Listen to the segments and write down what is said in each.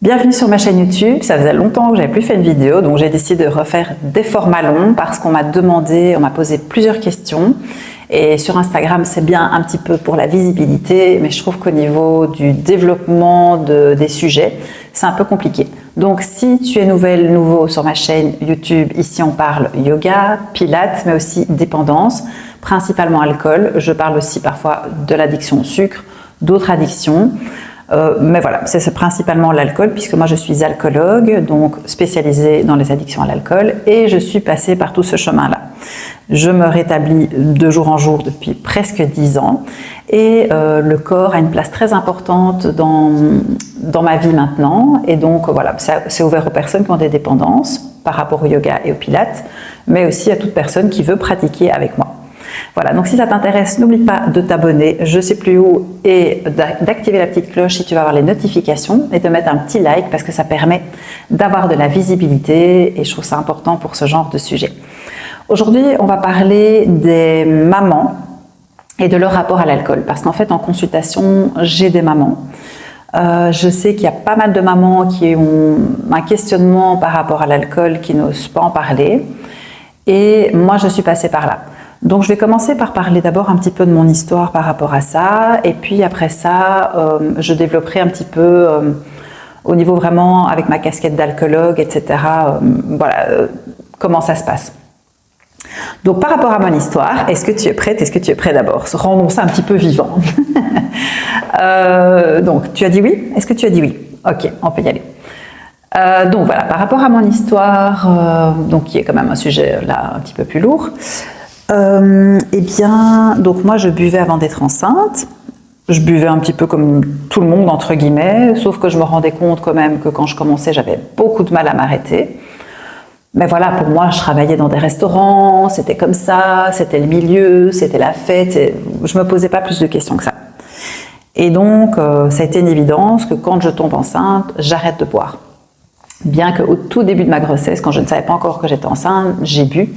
Bienvenue sur ma chaîne YouTube. Ça faisait longtemps que j'avais plus fait une vidéo, donc j'ai décidé de refaire des formats longs parce qu'on m'a posé plusieurs questions. Et sur Instagram, c'est bien un petit peu pour la visibilité, mais je trouve qu'au niveau du développement des sujets, c'est un peu compliqué. Donc si tu es nouveau sur ma chaîne YouTube, ici on parle yoga, pilates, mais aussi dépendance, principalement alcool. Je parle aussi parfois de l'addiction au sucre, d'autres addictions. Mais voilà, c'est principalement l'alcool puisque moi je suis alcoologue, donc spécialisée dans les addictions à l'alcool et je suis passée par tout ce chemin-là. Je me rétablis de jour en jour depuis presque 10 ans et le corps a une place très importante dans ma vie maintenant et donc voilà, c'est ouvert aux personnes qui ont des dépendances par rapport au yoga et au pilates, mais aussi à toute personne qui veut pratiquer avec moi. Voilà, donc si ça t'intéresse, n'oublie pas de t'abonner, je sais plus où, et d'activer la petite cloche si tu vas avoir les notifications et de mettre un petit like parce que ça permet d'avoir de la visibilité et je trouve ça important pour ce genre de sujet. Aujourd'hui, on va parler des mamans et de leur rapport à l'alcool parce qu'en fait, en consultation, j'ai des mamans. Je sais qu'il y a pas mal de mamans qui ont un questionnement par rapport à l'alcool, qui n'osent pas en parler et moi, je suis passée par là. Donc je vais commencer par parler d'abord un petit peu de mon histoire par rapport à ça et puis après ça je développerai un petit peu au niveau vraiment avec ma casquette d'alcoologue, etc. Comment ça se passe. Donc par rapport à mon histoire, est-ce que tu es prête? Est-ce que tu es prêt d'abord? Rendons ça un petit peu vivant. Donc tu as dit oui? Est-ce que tu as dit oui? Ok, on peut y aller. Donc voilà, par rapport à mon histoire, donc qui est quand même un sujet là un petit peu plus lourd. Eh bien, donc moi je buvais avant d'être enceinte, je buvais un petit peu comme tout le monde entre guillemets, sauf que je me rendais compte quand même que quand je commençais j'avais beaucoup de mal à m'arrêter. Mais voilà, pour moi je travaillais dans des restaurants, c'était comme ça, c'était le milieu, c'était la fête, je me posais pas plus de questions que ça. Et donc ça a été une évidence que quand je tombe enceinte, j'arrête de boire. Bien qu'au tout début de ma grossesse, quand je ne savais pas encore que j'étais enceinte, j'ai bu.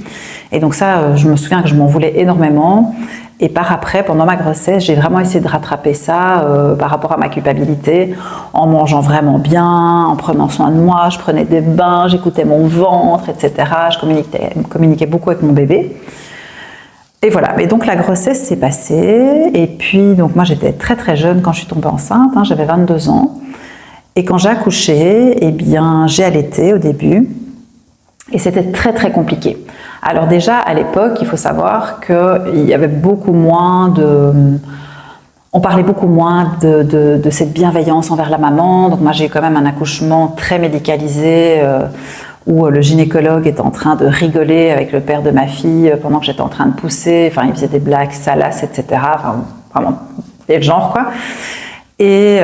Et donc ça, je me souviens que je m'en voulais énormément. Et par après, pendant ma grossesse, j'ai vraiment essayé de rattraper ça par rapport à ma culpabilité, en mangeant vraiment bien, en prenant soin de moi, je prenais des bains, j'écoutais mon ventre, etc. Je communiquais beaucoup avec mon bébé. Et voilà, mais donc la grossesse s'est passée. Et puis, donc moi j'étais très très jeune quand je suis tombée enceinte, j'avais 22 ans. Et quand j'ai accouché, eh bien, j'ai allaité au début et c'était très très compliqué. Alors déjà, à l'époque, il faut savoir qu'il y avait beaucoup moins on parlait beaucoup moins de cette bienveillance envers la maman. Donc moi, j'ai eu quand même un accouchement très médicalisé où le gynécologue était en train de rigoler avec le père de ma fille pendant que j'étais en train de pousser. Enfin, il faisait des blagues salaces, etc. Enfin, vraiment, des genres, quoi. Et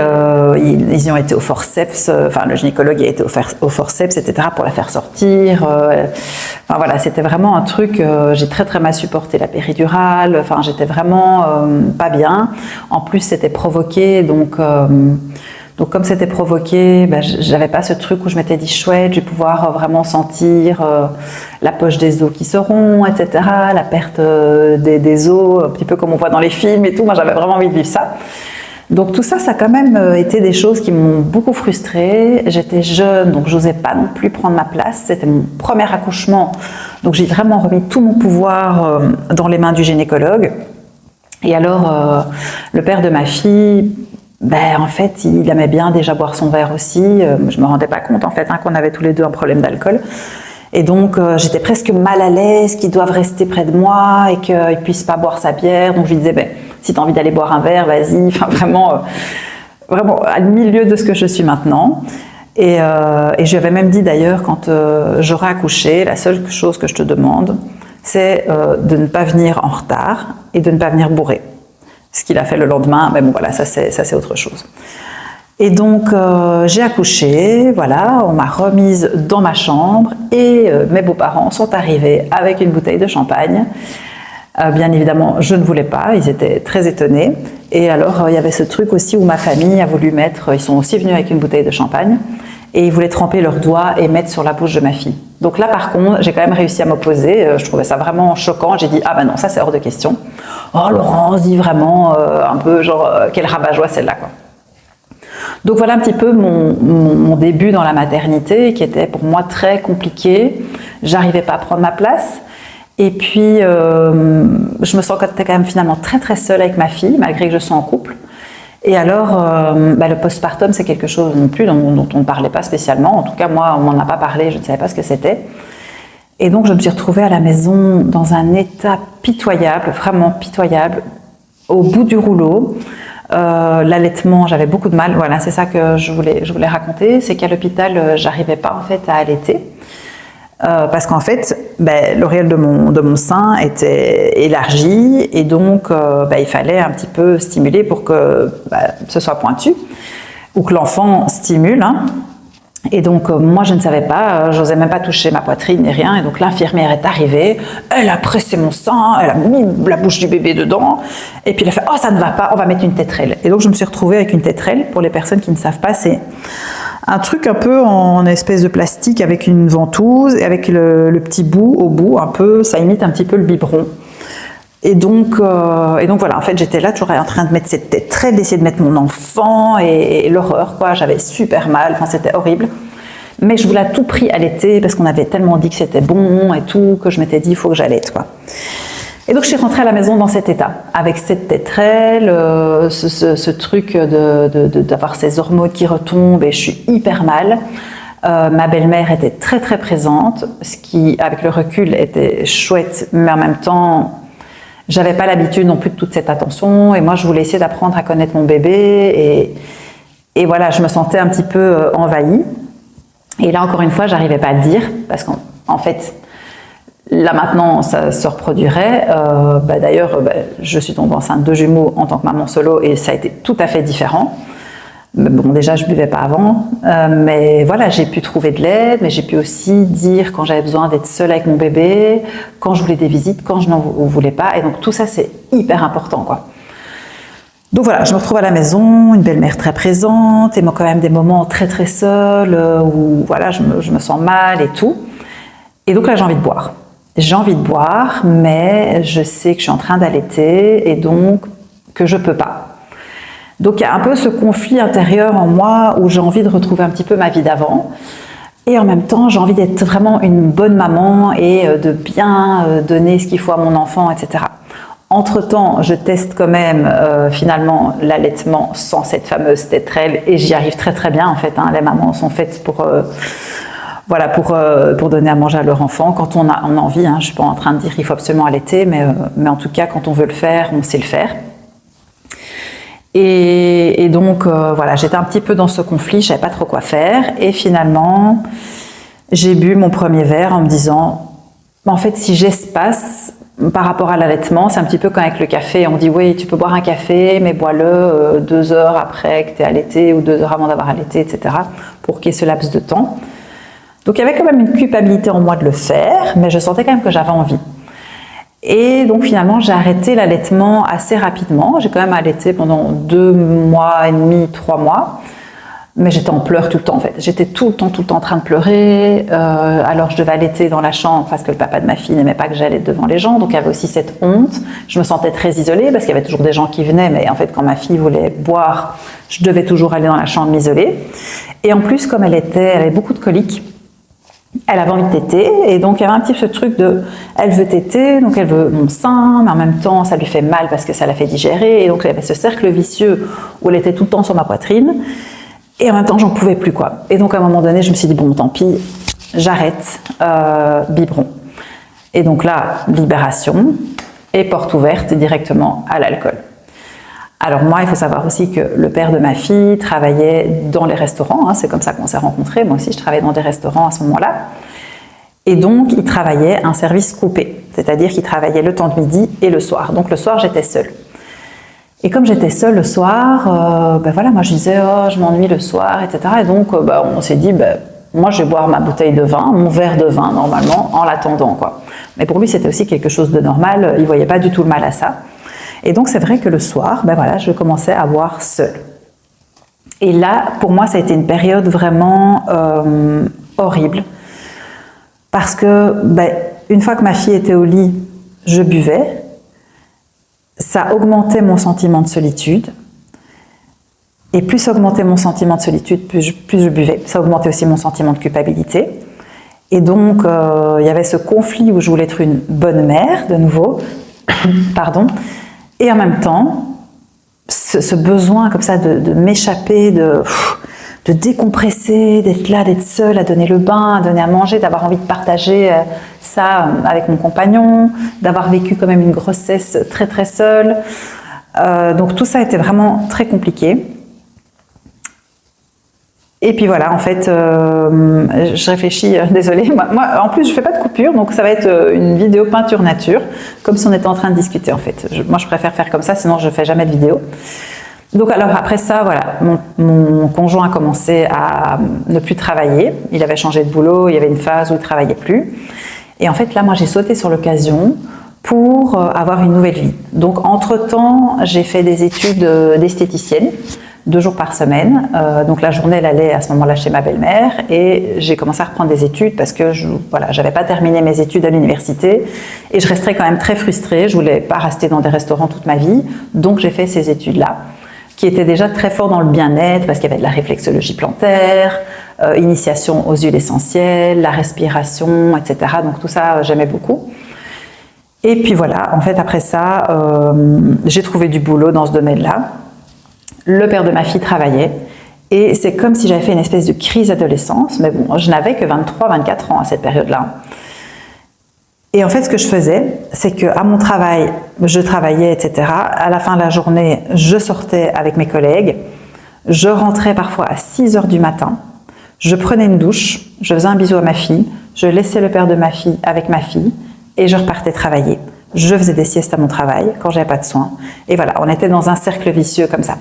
ils y ont été au forceps, enfin le gynécologue a été au forceps, etc. pour la faire sortir. Enfin voilà, c'était vraiment un truc, j'ai très très mal supporté la péridurale, enfin j'étais vraiment pas bien. En plus c'était provoqué, donc comme c'était provoqué, j'avais pas ce truc où je m'étais dit chouette, je vais pouvoir vraiment sentir la poche des os qui seront, etc. La perte des os, un petit peu comme on voit dans les films et tout. Moi j'avais vraiment envie de vivre ça. Donc tout ça, ça a quand même été des choses qui m'ont beaucoup frustrée. J'étais jeune, donc j'osais pas non plus prendre ma place. C'était mon premier accouchement, donc j'ai vraiment remis tout mon pouvoir dans les mains du gynécologue. Et alors, le père de ma fille, en fait, il aimait bien déjà boire son verre aussi. Je me rendais pas compte en fait qu'on avait tous les deux un problème d'alcool. Et donc, j'étais presque mal à l'aise qu'ils doivent rester près de moi et qu'ils ne puissent pas boire sa bière. Donc, je lui disais, si tu as envie d'aller boire un verre, vas-y. Enfin, vraiment à milieu de ce que je suis maintenant. Et je lui avais même dit d'ailleurs, quand j'aurai accouché, la seule chose que je te demande, c'est de ne pas venir en retard et de ne pas venir bourré. Ce qu'il a fait le lendemain, mais bon, voilà, ça c'est autre chose. Et donc, j'ai accouché, voilà, on m'a remise dans ma chambre et mes beaux-parents sont arrivés avec une bouteille de champagne. Bien évidemment, je ne voulais pas, ils étaient très étonnés. Et alors, il y avait ce truc aussi où ma famille a voulu mettre, ils sont aussi venus avec une bouteille de champagne et ils voulaient tremper leurs doigts et mettre sur la bouche de ma fille. Donc là, par contre, j'ai quand même réussi à m'opposer. Je trouvais ça vraiment choquant. J'ai dit, ah non, ça c'est hors de question. Oh, Laurence dit vraiment un peu genre, quel rabat-joie celle-là, quoi. Donc voilà un petit peu mon début dans la maternité qui était pour moi très compliqué. J'arrivais pas à prendre ma place. Et puis, je me sentais quand même finalement très très seule avec ma fille, malgré que je sois en couple. Et alors, le postpartum, c'est quelque chose non plus dont on ne parlait pas spécialement. En tout cas, moi, on m'en a pas parlé, je ne savais pas ce que c'était. Et donc, je me suis retrouvée à la maison dans un état pitoyable, vraiment pitoyable, au bout du rouleau. L'allaitement, j'avais beaucoup de mal. Voilà, c'est ça que je voulais raconter. C'est qu'à l'hôpital, j'arrivais pas en fait à allaiter. Parce qu'en fait, l'oreille de mon sein était élargie et donc il fallait un petit peu stimuler pour que ce soit pointu ou que l'enfant stimule. Hein. Et donc moi je ne savais pas, j'osais même pas toucher ma poitrine ni rien. Et donc l'infirmière est arrivée, elle a pressé mon sein, elle a mis la bouche du bébé dedans et puis elle a fait « Oh ça ne va pas, on va mettre une tétrelle ». Et donc je me suis retrouvée avec une tétrelle. Pour les personnes qui ne savent pas, c'est un truc un peu en espèce de plastique avec une ventouse et avec le petit bout au bout, un peu, ça imite un petit peu le biberon. Et donc voilà, en fait j'étais là toujours en train de mettre cette tétrelle, d'essayer de mettre mon enfant et l'horreur quoi, j'avais super mal, enfin c'était horrible. Mais je voulais à tout prix allaiter parce qu'on avait tellement dit que c'était bon et tout, que je m'étais dit il faut que j'allaite quoi. Et donc je suis rentrée à la maison dans cet état, avec cette tétrelle, ce truc d'avoir ces hormones qui retombent et je suis hyper mal. Ma belle-mère était très très présente, ce qui avec le recul était chouette, mais en même temps j'avais pas l'habitude non plus de toute cette attention et moi je voulais essayer d'apprendre à connaître mon bébé et voilà, je me sentais un petit peu envahie. Et là encore une fois j'arrivais pas à le dire parce qu'en fait là maintenant, ça se reproduirait. D'ailleurs, je suis tombée enceinte de jumeaux en tant que maman solo et ça a été tout à fait différent. Bon, déjà, je buvais pas avant, mais voilà, j'ai pu trouver de l'aide, mais j'ai pu aussi dire quand j'avais besoin d'être seule avec mon bébé, quand je voulais des visites, quand je n'en voulais pas. Et donc tout ça, c'est hyper important, quoi. Donc voilà, je me retrouve à la maison, une belle-mère très présente, et moi quand même des moments très très seuls où voilà, je me sens mal et tout. Et donc là, j'ai envie de boire. J'ai envie de boire, mais je sais que je suis en train d'allaiter et donc que je peux pas. Donc il y a un peu ce conflit intérieur en moi où j'ai envie de retrouver un petit peu ma vie d'avant et en même temps j'ai envie d'être vraiment une bonne maman et de bien donner ce qu'il faut à mon enfant, etc. Entre-temps, je teste quand même finalement l'allaitement sans cette fameuse tétrelle et j'y arrive très très bien en fait. Hein. Les mamans sont faites pour donner à manger à leur enfant quand on a envie. Hein. Je ne suis pas en train de dire qu'il faut absolument allaiter, mais en tout cas, quand on veut le faire, on sait le faire. Et donc, voilà, j'étais un petit peu dans ce conflit, je ne savais pas trop quoi faire. Et finalement, j'ai bu mon premier verre en me disant, en fait, si j'espace par rapport à l'allaitement, c'est un petit peu comme avec le café. On dit, oui, tu peux boire un café, mais bois-le 2 heures après que tu aies allaité ou 2 heures avant d'avoir allaité, etc. pour qu'il y ait ce laps de temps. Donc il y avait quand même une culpabilité en moi de le faire, mais je sentais quand même que j'avais envie. Et donc finalement j'ai arrêté l'allaitement assez rapidement. J'ai quand même allaité pendant 2 mois et demi, 3 mois, mais j'étais en pleurs tout le temps en fait. J'étais tout le temps en train de pleurer. Alors je devais allaiter dans la chambre parce que le papa de ma fille n'aimait pas que j'allaite devant les gens, donc il y avait aussi cette honte. Je me sentais très isolée parce qu'il y avait toujours des gens qui venaient, mais en fait quand ma fille voulait boire, je devais toujours aller dans la chambre m'isoler. Et en plus comme elle avait beaucoup de coliques, elle avait envie de téter et donc il y avait un petit peu ce truc de elle veut téter, donc elle veut mon sein, mais en même temps ça lui fait mal parce que ça la fait digérer et donc il y avait ce cercle vicieux où elle était tout le temps sur ma poitrine et en même temps j'en pouvais plus quoi. Et donc à un moment donné je me suis dit bon tant pis, j'arrête, biberon. Et donc là libération et porte ouverte directement à l'alcool. Alors moi, il faut savoir aussi que le père de ma fille travaillait dans les restaurants, hein, c'est comme ça qu'on s'est rencontrés, moi aussi je travaillais dans des restaurants à ce moment-là, et donc il travaillait un service coupé, c'est-à-dire qu'il travaillait le temps de midi et le soir, donc le soir j'étais seule. Et comme j'étais seule le soir, voilà, moi je disais oh, je m'ennuie le soir, etc. Et donc on s'est dit moi je vais boire ma bouteille de vin, mon verre de vin normalement, en l'attendant quoi. Mais pour lui c'était aussi quelque chose de normal, il voyait pas du tout le mal à ça. Et donc c'est vrai que le soir, voilà, je commençais à boire seule. Et là, pour moi, ça a été une période vraiment horrible. Parce que une fois que ma fille était au lit, je buvais. Ça augmentait mon sentiment de solitude. Et plus ça augmentait mon sentiment de solitude, plus je buvais. Ça augmentait aussi mon sentiment de culpabilité. Et donc, il y avait ce conflit où je voulais être une bonne mère, de nouveau, pardon, et en même temps, ce besoin comme ça de m'échapper, de décompresser, d'être là, d'être seule, à donner le bain, à donner à manger, d'avoir envie de partager ça avec mon compagnon, d'avoir vécu quand même une grossesse très très seule. Donc tout ça était vraiment très compliqué. Et puis voilà, en fait, je réfléchis, désolée, moi en plus je fais pas de coupure, donc ça va être une vidéo peinture nature, comme si on était en train de discuter en fait. Moi je préfère faire comme ça, sinon je fais jamais de vidéo. Donc alors après ça, voilà, mon conjoint a commencé à ne plus travailler, il avait changé de boulot, il y avait une phase où il ne travaillait plus. Et en fait là, moi j'ai sauté sur l'occasion pour avoir une nouvelle vie. Donc entre-temps, j'ai fait des études d'esthéticienne, 2 jours par semaine. Donc la journée, elle allait à ce moment-là chez ma belle-mère et j'ai commencé à reprendre des études parce que j'avais pas terminé mes études à l'université et je resterais quand même très frustrée. Je voulais pas rester dans des restaurants toute ma vie. Donc j'ai fait ces études-là qui étaient déjà très forts dans le bien-être parce qu'il y avait de la réflexologie plantaire, initiation aux huiles essentielles, la respiration, etc. Donc tout ça, j'aimais beaucoup. Et puis voilà, en fait après ça, j'ai trouvé du boulot dans ce domaine-là. Le père de ma fille travaillait et c'est comme si j'avais fait une espèce de crise d'adolescence, mais bon, je n'avais que 23-24 ans à cette période-là. Et en fait, ce que je faisais, c'est qu'à mon travail, je travaillais, etc. À la fin de la journée, je sortais avec mes collègues, je rentrais parfois à 6 heures du matin, je prenais une douche, je faisais un bisou à ma fille, je laissais le père de ma fille avec ma fille et je repartais travailler. Je faisais des siestes à mon travail quand j'avais pas de soins. Et voilà, on était dans un cercle vicieux comme ça.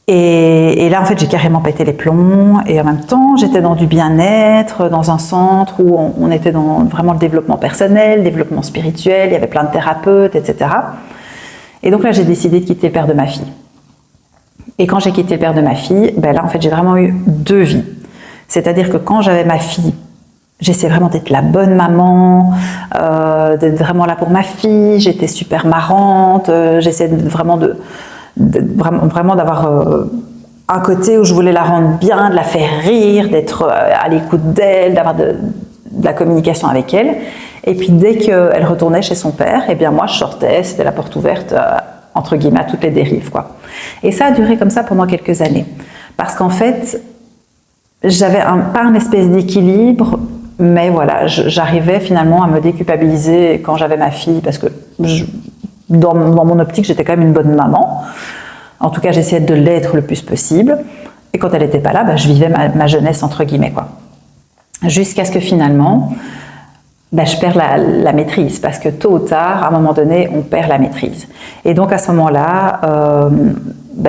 Et là, en fait, j'ai carrément pété les plombs. Et en même temps, j'étais dans du bien-être, dans un centre où on était dans vraiment le développement personnel, le développement spirituel, il y avait plein de thérapeutes, etc. Et donc là, j'ai décidé de quitter le père de ma fille. Et quand j'ai quitté le père de ma fille, ben là, en fait, j'ai vraiment eu 2 vies. C'est-à-dire que quand j'avais ma fille, j'essayais vraiment d'être la bonne maman, d'être vraiment là pour ma fille, j'étais super marrante, j'essayais vraiment d'avoir un côté où je voulais la rendre bien, de la faire rire, d'être à l'écoute d'elle, d'avoir de la communication avec elle. Et puis dès qu'elle retournait chez son père, eh bien moi je sortais, c'était la porte ouverte, entre guillemets, à toutes les dérives, quoi. Et ça a duré comme ça pendant quelques années. Parce qu'en fait, j'avais pas un espèce d'équilibre, mais voilà, j'arrivais finalement à me déculpabiliser quand j'avais ma fille, parce que dans mon optique, j'étais quand même une bonne maman. En tout cas, j'essayais de l'être le plus possible. Et quand elle n'était pas là, je vivais ma jeunesse, entre guillemets, quoi. Jusqu'à ce que finalement, je perds la maîtrise. Parce que tôt ou tard, à un moment donné, on perd la maîtrise. Et donc, à ce moment-là,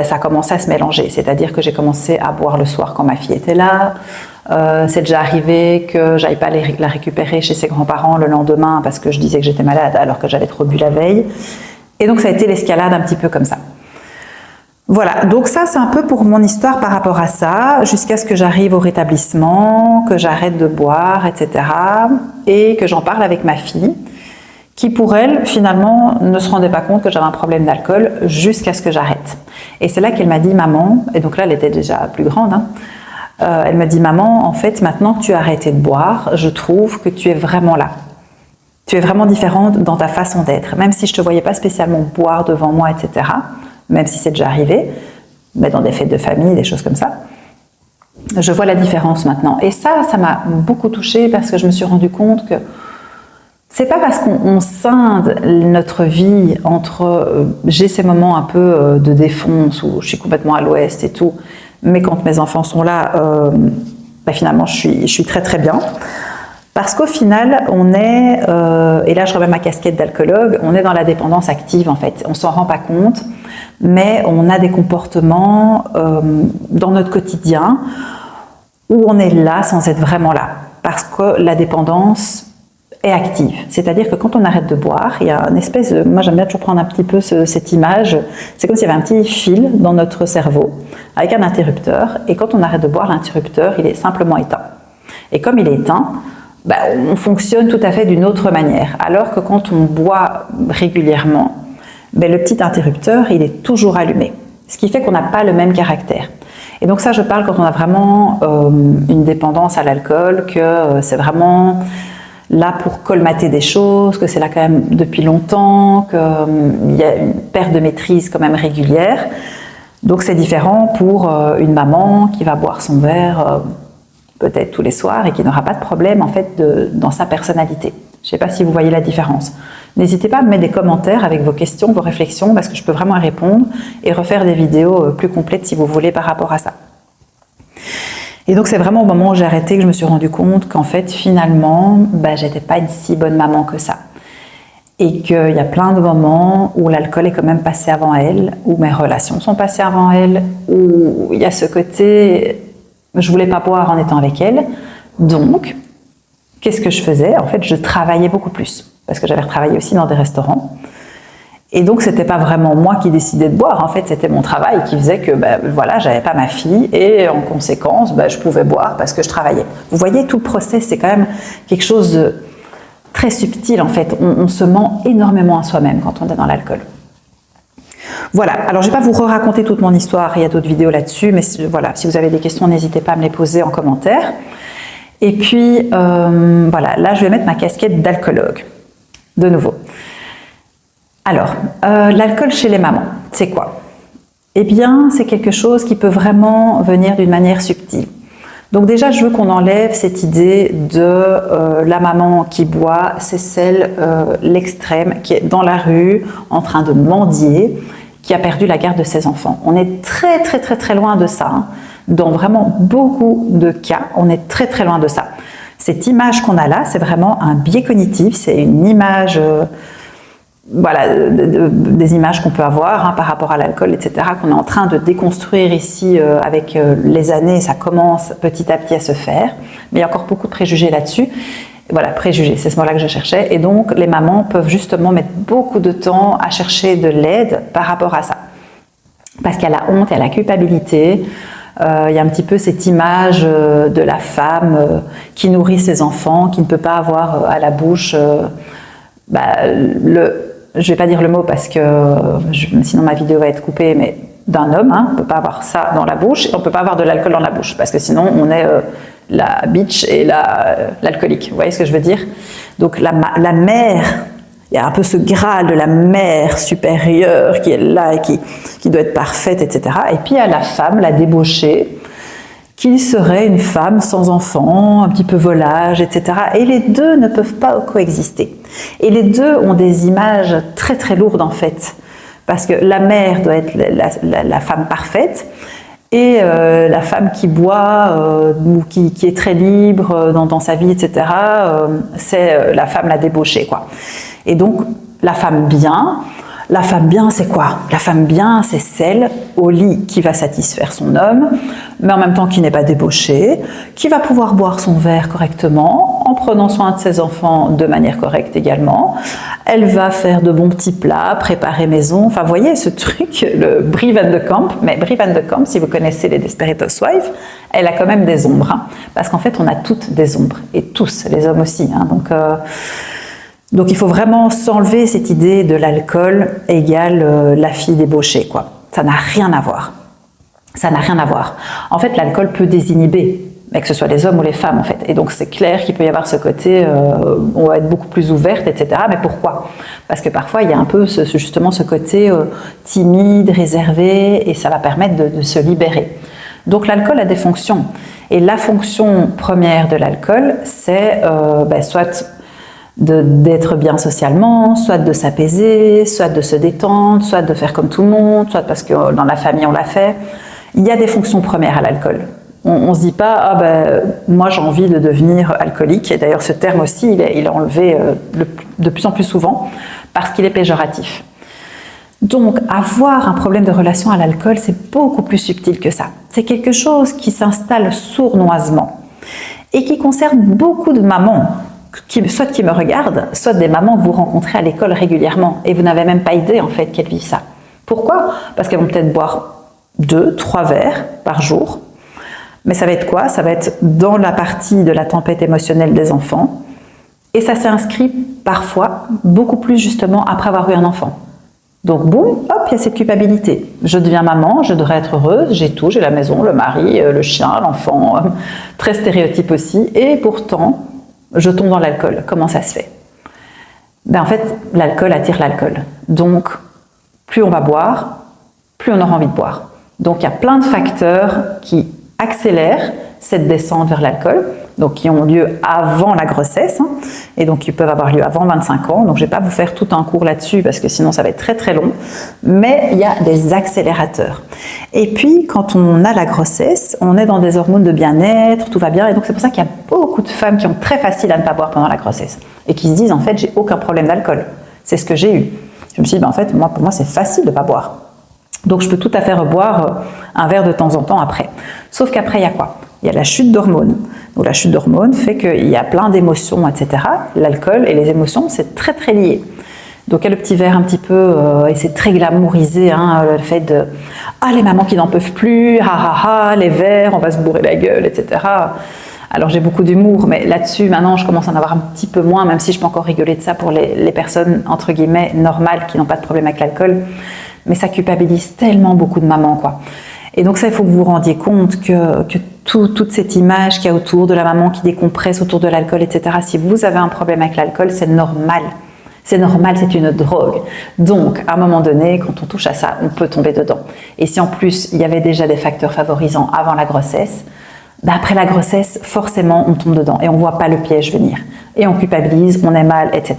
ça a commencé à se mélanger. C'est-à-dire que j'ai commencé à boire le soir quand ma fille était là. C'est déjà arrivé que j'aille pas la récupérer chez ses grands-parents le lendemain parce que je disais que j'étais malade alors que j'avais trop bu la veille. Et donc ça a été l'escalade un petit peu comme ça. Voilà, donc ça c'est un peu pour mon histoire par rapport à ça, jusqu'à ce que j'arrive au rétablissement, que j'arrête de boire, etc. Et que j'en parle avec ma fille, qui pour elle, finalement, ne se rendait pas compte que j'avais un problème d'alcool jusqu'à ce que j'arrête. Et c'est là qu'elle m'a dit, maman, et donc là elle était déjà plus grande, elle m'a dit, maman, en fait, maintenant que tu as arrêté de boire, je trouve que tu es vraiment là. Tu es vraiment différente dans ta façon d'être. Même si je ne te voyais pas spécialement boire devant moi, etc., même si c'est déjà arrivé, mais dans des fêtes de famille, des choses comme ça, je vois la différence maintenant. Et ça m'a beaucoup touchée parce que je me suis rendu compte que c'est pas parce qu'on scinde notre vie entre j'ai ces moments un peu de défonce où je suis complètement à l'ouest et tout, mais quand mes enfants sont là, finalement je suis très très bien. Parce qu'au final, on est, et là je remets ma casquette d'alcoologue, on est dans la dépendance active en fait. On s'en rend pas compte, mais on a des comportements dans notre quotidien où on est là sans être vraiment là. Parce que la dépendance est active. C'est-à-dire que quand on arrête de boire, il y a une espèce de... Moi, j'aime bien toujours prendre un petit peu cette image. C'est comme s'il y avait un petit fil dans notre cerveau avec un interrupteur. Et quand on arrête de boire, l'interrupteur, il est simplement éteint. Et comme il est éteint, on fonctionne tout à fait d'une autre manière. Alors que quand on boit régulièrement, le petit interrupteur, il est toujours allumé. Ce qui fait qu'on n'a pas le même caractère. Et donc ça, je parle quand on a vraiment une dépendance à l'alcool, que c'est vraiment là pour colmater des choses, que c'est là quand même depuis longtemps, qu'il y a une perte de maîtrise quand même régulière. Donc c'est différent pour une maman qui va boire son verre peut-être tous les soirs et qui n'aura pas de problème en fait dans sa personnalité. Je ne sais pas si vous voyez la différence. N'hésitez pas à me mettre des commentaires avec vos questions, vos réflexions, parce que je peux vraiment y répondre et refaire des vidéos plus complètes si vous voulez par rapport à ça. Et donc c'est vraiment au moment où j'ai arrêté que je me suis rendu compte qu'en fait finalement, j'étais pas une si bonne maman que ça. Et qu'il y a plein de moments où l'alcool est quand même passé avant elle, où mes relations sont passées avant elle, où il y a ce côté, je voulais pas boire en étant avec elle. Donc, qu'est-ce que je faisais? En fait, je travaillais beaucoup plus, parce que j'avais retravaillé aussi dans des restaurants. Et donc, c'était pas vraiment moi qui décidais de boire. En fait, c'était mon travail qui faisait que, voilà, j'avais pas ma fille et en conséquence, je pouvais boire parce que je travaillais. Vous voyez, tout le process, c'est quand même quelque chose de très subtil. En fait, on se ment énormément à soi-même quand on est dans l'alcool. Voilà. Alors, je vais pas vous raconter toute mon histoire. Il y a d'autres vidéos là-dessus, mais voilà, si vous avez des questions, n'hésitez pas à me les poser en commentaire. Et puis, voilà, là, je vais mettre ma casquette d'alcoologue, de nouveau. Alors, l'alcool chez les mamans, c'est quoi? Eh bien, c'est quelque chose qui peut vraiment venir d'une manière subtile. Donc déjà, je veux qu'on enlève cette idée de la maman qui boit, c'est celle, l'extrême, qui est dans la rue, en train de mendier, qui a perdu la garde de ses enfants. On est très, très, très, très loin de ça, hein. Dans vraiment beaucoup de cas, on est très, très loin de ça. Cette image qu'on a là, c'est vraiment un biais cognitif, c'est une image... voilà, des images qu'on peut avoir par rapport à l'alcool, etc., qu'on est en train de déconstruire ici avec les années, ça commence petit à petit à se faire, mais il y a encore beaucoup de préjugés là-dessus. Voilà, préjugés, c'est ce mot-là que je cherchais, et donc les mamans peuvent justement mettre beaucoup de temps à chercher de l'aide par rapport à ça, parce qu'il y a la honte, il y a la culpabilité, il y a un petit peu cette image de la femme qui nourrit ses enfants, qui ne peut pas avoir à la bouche je ne vais pas dire le mot parce que sinon ma vidéo va être coupée, mais d'un homme, hein, on ne peut pas avoir ça dans la bouche, et on ne peut pas avoir de l'alcool dans la bouche, parce que sinon on est la bitch et l'alcoolique, vous voyez ce que je veux dire? Donc la mère, il y a un peu ce graal de la mère supérieure qui est là et qui doit être parfaite, etc. Et puis il y a la femme, la débauchée, qui serait une femme sans enfant, un petit peu volage, etc. Et les deux ne peuvent pas coexister. Et les deux ont des images très très lourdes en fait. Parce que la mère doit être la femme parfaite, et la femme qui boit, ou qui est très libre dans sa vie, etc., c'est la femme la débauchée, quoi. Et donc, la femme bien, c'est quoi? La femme bien, c'est celle au lit qui va satisfaire son homme, mais en même temps qui n'est pas débauchée, qui va pouvoir boire son verre correctement, en prenant soin de ses enfants de manière correcte également. Elle va faire de bons petits plats, préparer maison. Enfin, vous voyez ce truc, le Brie van de Kamp. Mais Brie van de Kamp, si vous connaissez les Desperate Housewives, elle a quand même des ombres. Hein, parce qu'en fait, on a toutes des ombres. Et tous, les hommes aussi. Hein, donc il faut vraiment s'enlever cette idée de l'alcool égale la fille débauchée, quoi. Ça n'a rien à voir. Ça n'a rien à voir. En fait, l'alcool peut désinhiber, mais que ce soit les hommes ou les femmes, en fait. Et donc, c'est clair qu'il peut y avoir ce côté, on va être beaucoup plus ouverte, etc. Mais pourquoi? Parce que parfois, il y a un peu justement ce côté timide, réservé, et ça va permettre de se libérer. Donc, l'alcool a des fonctions. Et la fonction première de l'alcool, c'est soit d'être bien socialement, soit de s'apaiser, soit de se détendre, soit de faire comme tout le monde, soit parce que dans la famille on l'a fait. Il y a des fonctions premières à l'alcool. On ne se dit pas moi j'ai envie de devenir alcoolique, et d'ailleurs ce terme aussi il est enlevé de plus en plus souvent parce qu'il est péjoratif. Donc avoir un problème de relation à l'alcool, c'est beaucoup plus subtil que ça. C'est quelque chose qui s'installe sournoisement et qui concerne beaucoup de mamans, soit qui me regardent, soit des mamans que vous rencontrez à l'école régulièrement et vous n'avez même pas idée en fait qu'elles vivent ça. Pourquoi? Parce qu'elles vont peut-être boire 2-3 verres par jour, mais ça va être quoi? Ça va être dans la partie de la tempête émotionnelle des enfants, et ça s'est inscrit parfois beaucoup plus justement après avoir eu un enfant. Donc boum, hop, il y a cette culpabilité. Je deviens maman, je devrais être heureuse, j'ai tout, j'ai la maison, le mari, le chien, l'enfant, très stéréotype aussi, et pourtant, je tombe dans l'alcool. Comment ça se fait? En fait, l'alcool attire l'alcool. Donc, plus on va boire, plus on aura envie de boire. Donc, il y a plein de facteurs qui accélèrent cette descente vers l'alcool, donc qui ont lieu avant la grossesse, et donc qui peuvent avoir lieu avant 25 ans. Donc je ne vais pas vous faire tout un cours là-dessus parce que sinon ça va être très très long, mais il y a des accélérateurs. Et puis quand on a la grossesse, on est dans des hormones de bien-être, tout va bien, et donc c'est pour ça qu'il y a beaucoup de femmes qui ont très facile à ne pas boire pendant la grossesse, et qui se disent en fait j'ai aucun problème d'alcool. C'est ce que j'ai eu. Je me suis dit en fait pour moi c'est facile de ne pas boire. Donc je peux tout à fait reboire un verre de temps en temps après. Sauf qu'après il y a quoi? Il y a la chute d'hormones. Donc la chute d'hormones fait qu'il y a plein d'émotions, etc. L'alcool et les émotions, c'est très très lié. Donc il y a le petit verre un petit peu, et c'est très glamourisé, le fait de « Ah, les mamans qui n'en peuvent plus, les verres, on va se bourrer la gueule, etc. » Alors j'ai beaucoup d'humour, mais là-dessus, maintenant, je commence à en avoir un petit peu moins, même si je peux encore rigoler de ça pour les personnes, entre guillemets, normales, qui n'ont pas de problème avec l'alcool. Mais ça culpabilise tellement beaucoup de mamans, quoi. Et donc ça, il faut que vous vous rendiez compte que toute cette image qu'il y a autour de la maman qui décompresse autour de l'alcool, etc. Si vous avez un problème avec l'alcool, c'est normal. C'est normal, c'est une drogue. Donc, à un moment donné, quand on touche à ça, on peut tomber dedans. Et si en plus, il y avait déjà des facteurs favorisants avant la grossesse, après la grossesse, forcément, on tombe dedans et on ne voit pas le piège venir. Et on culpabilise, on est mal, etc.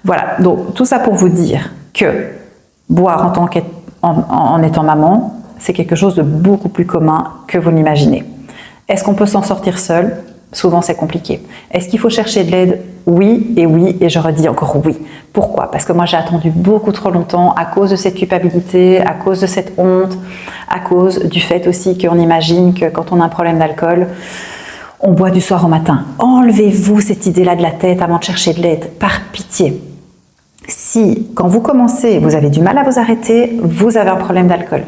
Voilà, donc tout ça pour vous dire que boire en étant maman, c'est quelque chose de beaucoup plus commun que vous l'imaginez. Est-ce qu'on peut s'en sortir seul? Souvent, c'est compliqué. Est-ce qu'il faut chercher de l'aide? Oui, et je redis encore oui. Pourquoi? Parce que moi, j'ai attendu beaucoup trop longtemps à cause de cette culpabilité, à cause de cette honte, à cause du fait aussi qu'on imagine que quand on a un problème d'alcool, on boit du soir au matin. Enlevez-vous cette idée-là de la tête avant de chercher de l'aide, par pitié. Si, quand vous commencez, vous avez du mal à vous arrêter, vous avez un problème d'alcool.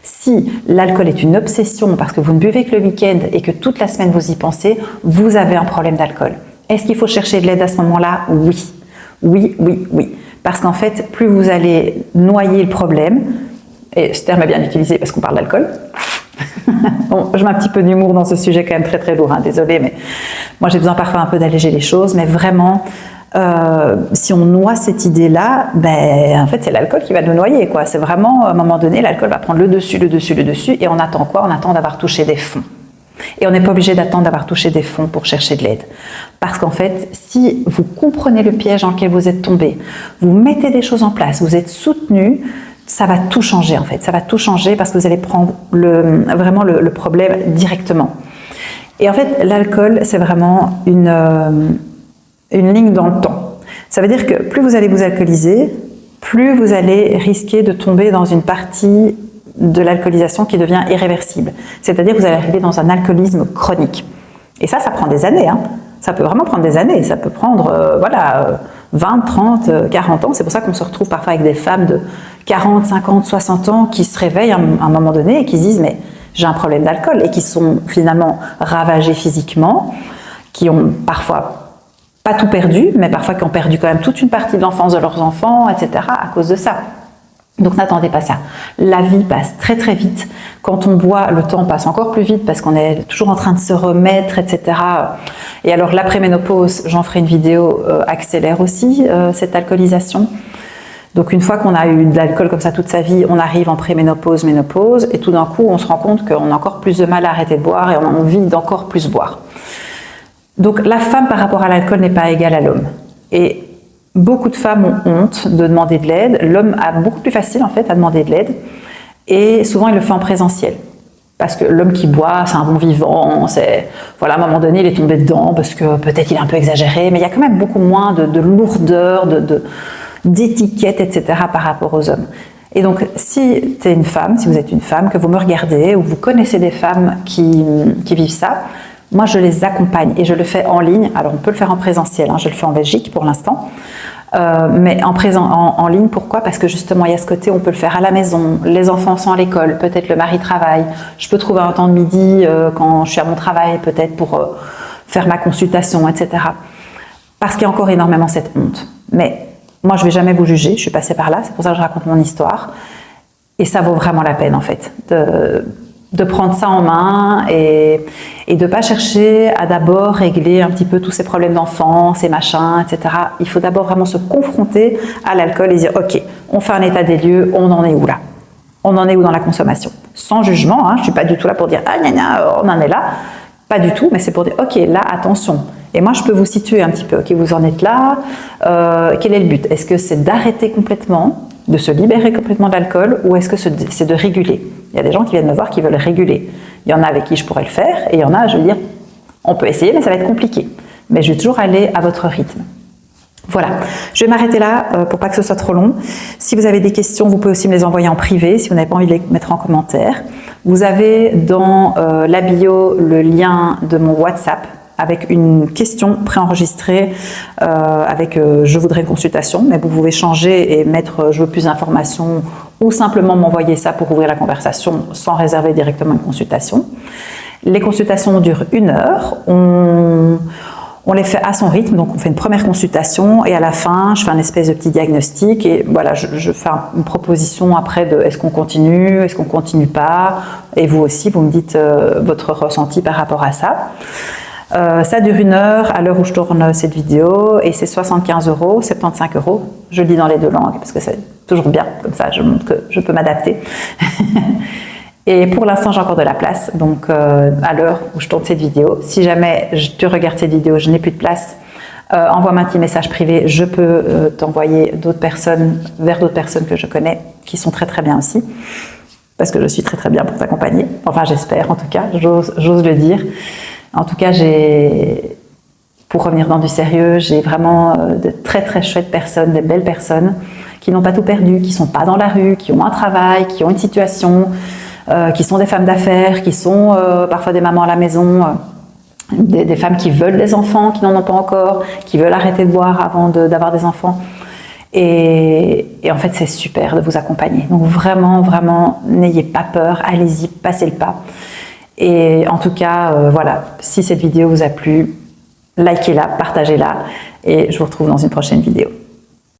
Si l'alcool est une obsession parce que vous ne buvez que le week-end et que toute la semaine vous y pensez, vous avez un problème d'alcool. Est-ce qu'il faut chercher de l'aide à ce moment-là? Oui. Oui, oui, oui. Parce qu'en fait, plus vous allez noyer le problème, et ce terme est bien utilisé parce qu'on parle d'alcool. Bon, je mets un petit peu d'humour dans ce sujet quand même très très lourd, désolé, mais moi j'ai besoin parfois un peu d'alléger les choses, mais vraiment, si on noie cette idée-là, en fait c'est l'alcool qui va nous noyer, quoi. C'est vraiment, à un moment donné, l'alcool va prendre le dessus, et on attend quoi? On attend d'avoir touché des fonds. Et on n'est pas obligé d'attendre d'avoir touché des fonds pour chercher de l'aide. Parce qu'en fait, si vous comprenez le piège dans lequel vous êtes tombé, vous mettez des choses en place, vous êtes soutenu, ça va tout changer en fait. Ça va tout changer parce que vous allez prendre vraiment le problème directement. Et en fait, l'alcool, c'est vraiment une ligne dans le temps. Ça veut dire que plus vous allez vous alcooliser, plus vous allez risquer de tomber dans une partie de l'alcoolisation qui devient irréversible. C'est-à-dire que vous allez arriver dans un alcoolisme chronique. Et ça prend des années. Ça peut vraiment prendre des années. Ça peut prendre 20, 30, 40 ans. C'est pour ça qu'on se retrouve parfois avec des femmes de 40, 50, 60 ans qui se réveillent à un moment donné et qui se disent « mais j'ai un problème d'alcool » et qui sont finalement ravagées physiquement, qui ont parfois pas tout perdu, mais parfois qui ont perdu quand même toute une partie de l'enfance de leurs enfants, etc. à cause de ça. Donc n'attendez pas ça. La vie passe très très vite. Quand on boit, le temps passe encore plus vite parce qu'on est toujours en train de se remettre, etc. Et alors l'après-ménopause, j'en ferai une vidéo, accélère aussi cette alcoolisation. Donc une fois qu'on a eu de l'alcool comme ça toute sa vie, on arrive en pré-ménopause, ménopause, et tout d'un coup on se rend compte qu'on a encore plus de mal à arrêter de boire et on a envie d'encore plus boire. Donc la femme par rapport à l'alcool n'est pas égale à l'homme. Et beaucoup de femmes ont honte de demander de l'aide. L'homme a beaucoup plus facile en fait à demander de l'aide. Et souvent il le fait en présentiel. Parce que l'homme qui boit, c'est un bon vivant. Voilà, à un moment donné, il est tombé dedans parce que peut-être il est un peu exagéré. Mais il y a quand même beaucoup moins de lourdeur, d'étiquette, etc. par rapport aux hommes. Et donc, si tu es une femme, si vous êtes une femme, que vous me regardez ou vous connaissez des femmes qui vivent ça, moi, je les accompagne et je le fais en ligne. Alors, on peut le faire en présentiel. Je le fais en Belgique pour l'instant. Mais en ligne, pourquoi? Parce que justement, il y a ce côté, on peut le faire à la maison. Les enfants sont à l'école, peut-être le mari travaille. Je peux trouver un temps de midi quand je suis à mon travail, peut-être pour faire ma consultation, etc. Parce qu'il y a encore énormément cette honte. Mais Moi, je vais jamais vous juger, je suis passée par là, c'est pour ça que je raconte mon histoire. Et ça vaut vraiment la peine, en fait, de prendre ça en main et de pas chercher à d'abord régler un petit peu tous ces problèmes d'enfance et machin, etc. Il faut d'abord vraiment se confronter à l'alcool et dire, ok, on fait un état des lieux, on en est où là? On en est où dans la consommation? Sans jugement, hein, je suis pas du tout là pour dire, ah gna gna, on en est là. Pas du tout, mais c'est pour dire, ok, là, attention. Et moi, je peux vous situer un petit peu, ok, vous en êtes là, quel est le but? Est-ce que c'est d'arrêter complètement, de se libérer complètement de l'alcool, ou est-ce que c'est de réguler? Il y a des gens qui viennent me voir qui veulent réguler. Il y en a avec qui je pourrais le faire, et il y en a, je veux dire, on peut essayer, mais ça va être compliqué. Mais je vais toujours aller à votre rythme. Voilà, je vais m'arrêter là pour pas que ce soit trop long. Si vous avez des questions, vous pouvez aussi me les envoyer en privé, si vous n'avez pas envie de les mettre en commentaire. Vous avez dans la bio le lien de mon WhatsApp avec une question préenregistrée avec je voudrais une consultation, mais vous pouvez changer et mettre je veux plus d'informations ou simplement m'envoyer ça pour ouvrir la conversation sans réserver directement une consultation. Les consultations durent 1 heure. On les fait à son rythme, donc on fait une première consultation et à la fin, je fais un espèce de petit diagnostic et voilà, je fais une proposition après de est-ce qu'on continue pas, et vous aussi, vous me dites votre ressenti par rapport à ça. Ça dure 1 heure à l'heure où je tourne cette vidéo et c'est 75 €, 75 €. Je le dis dans les 2 langues parce que c'est toujours bien, comme ça je montre que je peux m'adapter. Et pour l'instant, j'ai encore de la place, donc à l'heure où je tourne cette vidéo, si jamais tu regardes cette vidéo, je n'ai plus de place, envoie-moi un petit message privé, je peux t'envoyer d'autres personnes, vers d'autres personnes que je connais, qui sont très très bien aussi, parce que je suis très très bien pour t'accompagner, enfin j'espère en tout cas, j'ose le dire. En tout cas, pour revenir dans du sérieux, j'ai vraiment de très très chouettes personnes, des belles personnes, qui n'ont pas tout perdu, qui sont pas dans la rue, qui ont un travail, qui ont une situation, qui sont des femmes d'affaires, qui sont parfois des mamans à la maison, des femmes qui veulent des enfants, qui n'en ont pas encore, qui veulent arrêter de boire avant d'avoir des enfants. Et en fait, c'est super de vous accompagner. Donc vraiment, vraiment, n'ayez pas peur, allez-y, passez le pas. Et en tout cas, voilà, si cette vidéo vous a plu, likez-la, partagez-la et je vous retrouve dans une prochaine vidéo.